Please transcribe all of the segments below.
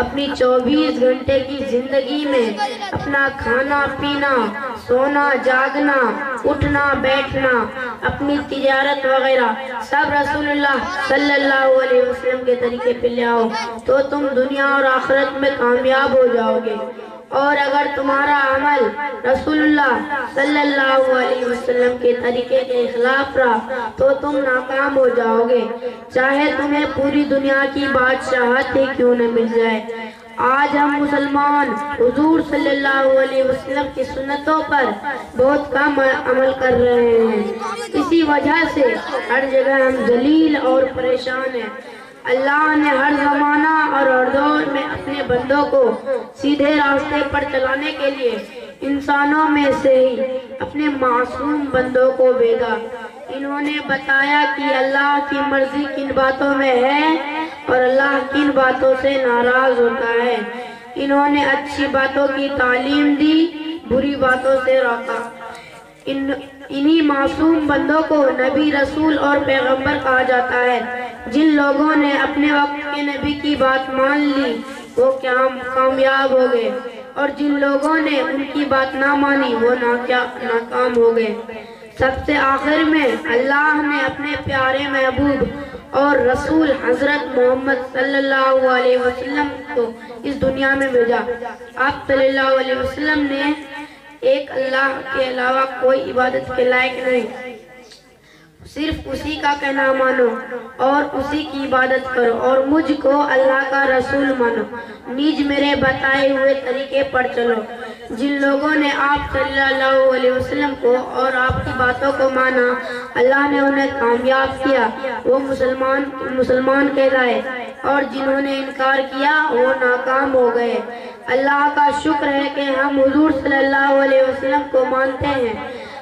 اپنی 24 گھنٹے کی زندگی میں اپنا کھانا پینا، سونا جاگنا، اٹھنا بیٹھنا، اپنی تجارت وغیرہ سب رسول اللہ صلی اللہ علیہ وسلم کے طریقے پہ لے آؤ تو تم دنیا اور آخرت میں کامیاب ہو جاؤ گے۔ اور اگر تمہارا عمل رسول اللہ صلی اللہ علیہ وسلم کے طریقے کے خلاف رہا تو تم ناکام ہو جاؤ گے، چاہے تمہیں پوری دنیا کی بادشاہت ہی کیوں نہ مل جائے۔ آج ہم مسلمان حضور صلی اللہ علیہ وسلم کی سنتوں پر بہت کم عمل کر رہے ہیں، اسی وجہ سے ہر جگہ ہم ذلیل اور پریشان ہیں۔ اللہ نے ہر زمانہ اور ہر دور میں اپنے بندوں کو سیدھے راستے پر چلانے کے لیے انسانوں میں سے ہی اپنے معصوم بندوں کو بھیجا۔ انہوں نے بتایا کہ اللہ کی مرضی کن باتوں میں ہے اور اللہ کن باتوں سے ناراض ہوتا ہے۔ انہوں نے اچھی باتوں کی تعلیم دی، بری باتوں سے روکا۔ انہی معصوم بندوں کو نبی، رسول اور پیغمبر کہا جاتا ہے۔ جن لوگوں نے اپنے وقت کے نبی کی بات مان لی وہ کامیاب ہو گئے، اور جن لوگوں نے ان کی بات نہ مانی وہ ناکام ہو گئے۔ سب سے آخر میں اللہ نے اپنے پیارے محبوب اور رسول حضرت محمد صلی اللہ علیہ وسلم کو اس دنیا میں بھیجا۔ آپ صلی اللہ علیہ وسلم نے ایک اللہ کے علاوہ کوئی عبادت کے لائق نہیں، صرف اسی کا کہنا مانو اور اسی کی عبادت کرو، اور مجھ کو اللہ کا رسول مانو، نیز میرے بتائے ہوئے طریقے پر چلو۔ جن لوگوں نے آپ صلی اللہ علیہ وسلم کو اور آپ کی باتوں کو مانا، اللہ نے انہیں کامیاب کیا، وہ مسلمان کہلائے، اور جنہوں نے انکار کیا وہ ناکام ہو گئے۔ اللہ کا شکر ہے کہ ہم حضور صلی اللہ علیہ وسلم کو مانتے ہیں،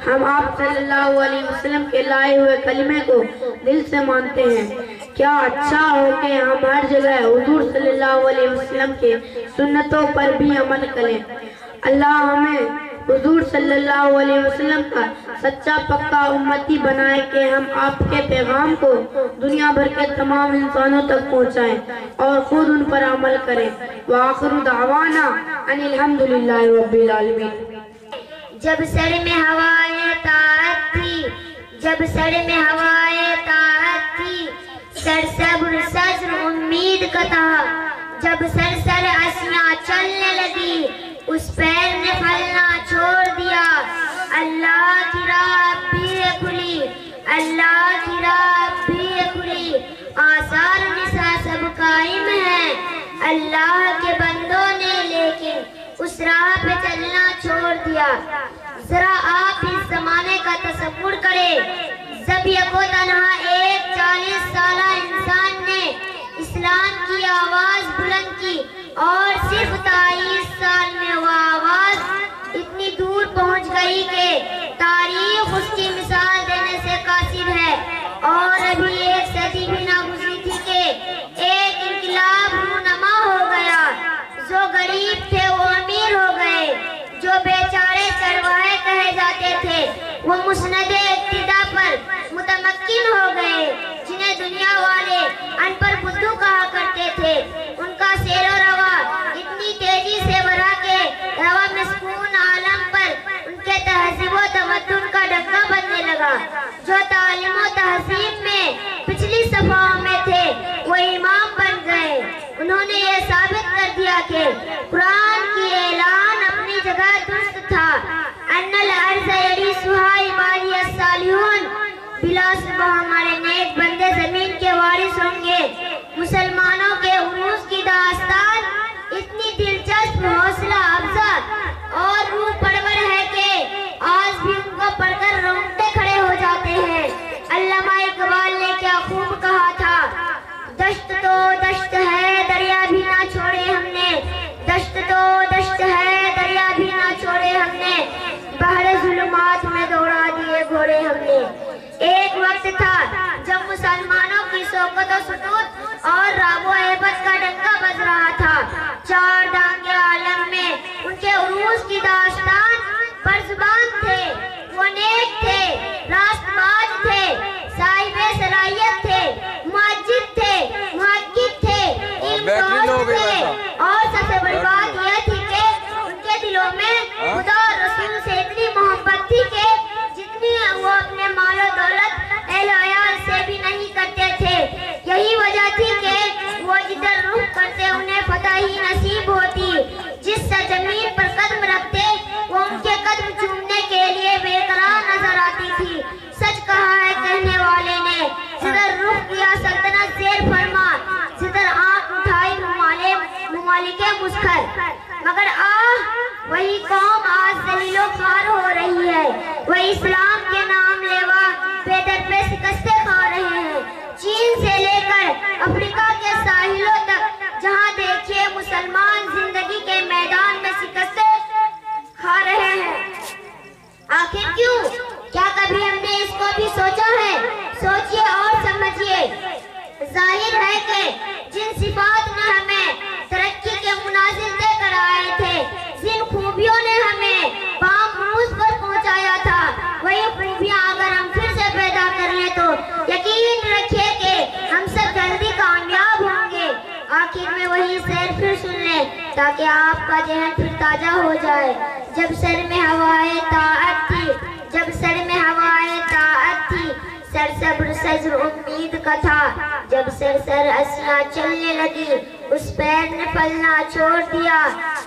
ہم آپ صلی اللہ علیہ وسلم کے لائے ہوئے کلمے کو دل سے مانتے ہیں۔ کیا اچھا ہو کہ ہم ہر جگہ حضور صلی اللہ علیہ وسلم کے سنتوں پر بھی عمل کریں۔ اللہ ہمیں حضور صلی اللہ علیہ وسلم کا سچا پکا امتی بنائے کہ ہم آپ کے پیغام کو دنیا بھر کے تمام انسانوں تک پہنچائیں اور خود ان پر عمل کریں۔ وآخر دعوانا ان الحمدللہ رب العالمین۔ جب سر میں ہوائے طاعت تھی، جب سر میں ہوائے طاعت تھی، سرسبر سجر امید کا تھا، جب سرسر اسیاں چلنے لگی اس پیر نے پھلنا چھوڑ دیا۔ اللہ کی راہ بھی کھلی، اللہ کی راہ بھی کھلی، آثار نساء سب قائم ہیں اللہ کے بندوں نے، لیکن اس راہ پہ چلنا چھوڑ دیا۔ ذرا آپ اس زمانے کا تصور کریں، جب یک و تنہا ایک 40 سالہ انسان نے اسلام کی آواز بلند کی، اور صرف 23 سال میں وہ آواز اتنی دور پہنچ گئی کہ تاریخ اس کی مثال دینے سے قاصر ہے۔ اور ابھی ایک صدی بھی نہ گزری تھی کہ ایک انقلاب رونما ہو گیا، جو غریب تھے وہ امیر ہو گئے، جو بیچارے چرواہے کہے جاتے تھے وہ مسند اقتداء پر متمکن ہو گئے، جنہیں دنیا والے ان پر بدھو کہا کرتے تھے، ان کا سیر و روا اتنی تیزی سے بڑھا کہ روا مسکون عالم پر ان کے تہذیب و تمدن کا ڈھکا بننے لگا۔ جو تعلیم و تہذیب میں پچھلی صفحوں میں تھے وہ امام بن گئے۔ انہوں نے یہ ثابت کر دیا کہ قرآن کی اعلان اپنی جگہ درست تھا، ان الارض یرثها عبادی الصالحون، بلا شبہ ہمارے نیک بندے زمین کے وارث ہوں گے۔ مسلمانوں کے عروج کی داستان اتنی دلچسپ، حوصلہ افزا اور روح پرور ہے کہ آج بھی ان کو پڑھ کر رونگٹے کھڑے ہو جاتے ہیں۔ علامہ اقبال نے کیا خوب کہا تھا، دشت تو دشت ہے دریا بھی نہ چھوڑے ہم نے، دشت تو دشت ہے دریا بھی نہ چھوڑے ہم نے، بحر ظلمات میں دوڑا دیے گھوڑے ہم نے۔ ایک وقت تھا جب مسلمانوں کی شوکت و سطوت اور رعب و ہیبت کا ڈنکا بج رہا تھا، چار ڈانگے عالم میں ان کے عروج کی داستان پر زبان تھے، وہ نیک تھے، راست باز تھے، صاحب صلاحیت تھے، معجب تھے، محقق تھے، علم تھے اور تھی کہ جتنی وہ اپنے مال و دولت اہل و عیال سے بھی نہیں کرتے تھے. یہی وجہ تھی کہ وہ جدھر رخ کرتے انہیں فتح ہی نصیب ہوتی. جس سرزمین پر قدم رکھتے وہ ان کے قدم چومنے کے لیے بے قرار نظر آتی تھی. سچ کہا ہے کہنے والے نے، جدھر رخ کیا سلطنت زیر فرمان، جدھر آنکھ اٹھائی ممالک مسخر. مگر وہی قوم آج ذلیل و خوار ہو رہی ہے. وہ اسلام کے نام لیوا بے در پہ شکستیں کھا رہے ہیں. چین سے لے کر افریقہ کے ساحلوں تک جہاں دیکھیے مسلمان زندگی کے میدان میں شکستیں کھا رہے ہیں. آخر کیوں؟ کیا کبھی ہم نے اس کو بھی سوچا ہے؟ سوچئے اور سمجھئے. ظاہر ہے کہ جن صفات نے ہمیں ترقی کے منازل دے کر آئے تھے، جن خوبیوں نے ہمیں بام عروج پر پہنچایا تھا، وہی خوبیاں اگر ہم پھر سے پیدا کر لیں تو یقین رکھیے کہ ہم سب جلدی کامیاب ہوں گے. آخر میں وہی شعر پھر سن لیں تاکہ آپ کا ذہن پھر تازہ ہو جائے. جب سر میں ہوائے طاعت تھی، جب سر میں ہوائے طاعت تھی، سر صبر سجر امید کا تھا. جب سر اسیاں چلنے لگی، اس پیر نے پلنا چھوڑ دیا.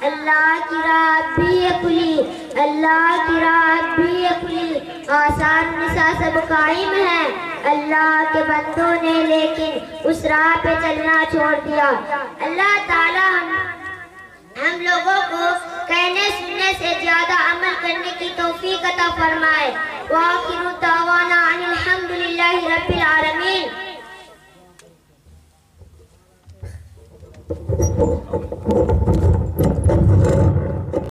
اللہ کی راہ بھی کھلی، اللہ کی راہ بھی کھلی. آثار نساء سب قائم ہیں، اللہ کے بندوں نے لیکن اس راہ پہ چلنا چھوڑ دیا. اللہ تعالی ہم لوگوں کو کہنے سننے سے زیادہ عمل کرنے کی توفیق عطا فرمائے. وآخر دعوانا ان الحمدللہ رب العالمین.